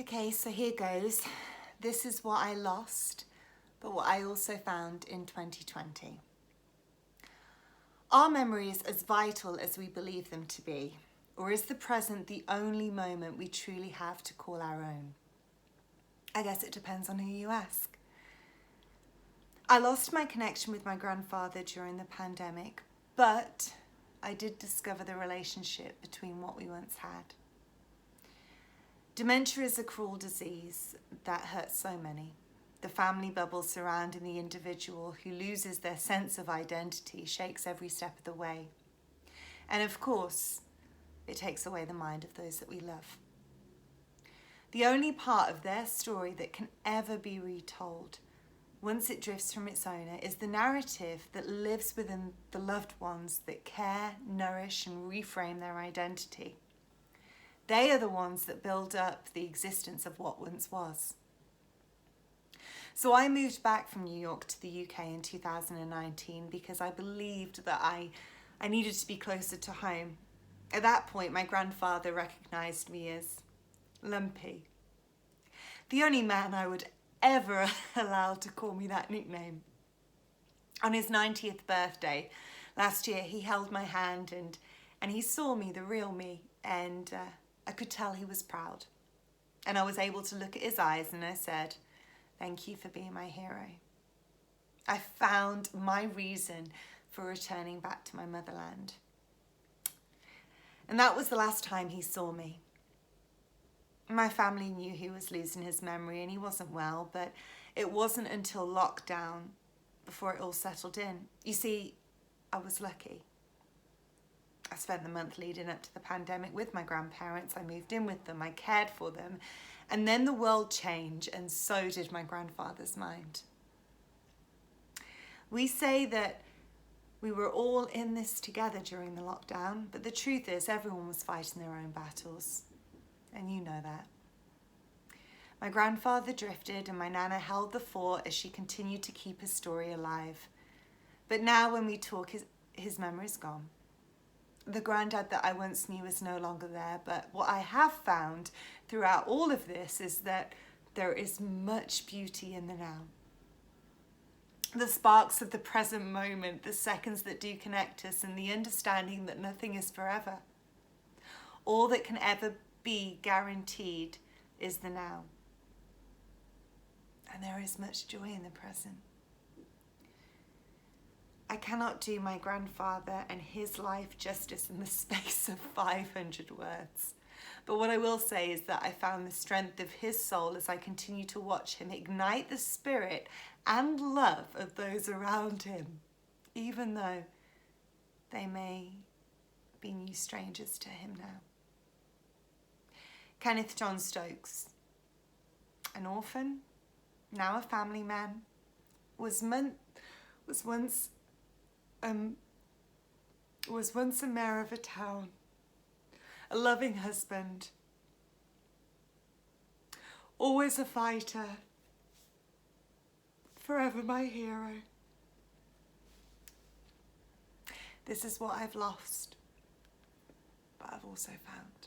Okay, so here goes. This is what I lost, but what I also found in 2020. Are memories as vital as we believe them to be? Or is the present the only moment we truly have to call our own? I guess it depends on who you ask. I lost my connection with my grandfather during the pandemic, but I did discover the relationship between what we once had. Dementia is a cruel disease that hurts so many. The family bubble surrounding the individual who loses their sense of identity shakes every step of the way. And of course, it takes away the mind of those that we love. The only part of their story that can ever be retold, once it drifts from its owner, is the narrative that lives within the loved ones that care, nourish, and reframe their identity. They are the ones that build up the existence of what once was. So I moved back from New York to the UK in 2019 because I believed that I needed to be closer to home. At that point, my grandfather recognised me as Lumpy, the only man I would ever allow to call me that nickname. On his 90th birthday last year, he held my hand and he saw me, the real me, and I could tell he was proud. And I was able to look at his eyes and I said, "Thank you for being my hero." I found my reason for returning back to my motherland. And that was the last time he saw me. My family knew he was losing his memory and he wasn't well, but it wasn't until lockdown before it all settled in. You see, I was lucky. I spent the month leading up to the pandemic with my grandparents. I moved in with them, I cared for them, and then the world changed, and so did my grandfather's mind. We say that we were all in this together during the lockdown, but the truth is everyone was fighting their own battles, and you know that. My grandfather drifted and my nana held the fort as she continued to keep his story alive. But now when we talk, his memory's gone. The granddad that I once knew is no longer there, but what I have found throughout all of this is that there is much beauty in the now. The sparks of the present moment, the seconds that do connect us, and the understanding that nothing is forever. All that can ever be guaranteed is the now. And there is much joy in the present. I cannot do my grandfather and his life justice in the space of 500 words. But what I will say is that I found the strength of his soul as I continue to watch him ignite the spirit and love of those around him, even though they may be new strangers to him now. Kenneth John Stokes, an orphan, now a family man, was once a mayor of a town, a loving husband, always a fighter, forever my hero. This is what I've lost, but I've also found.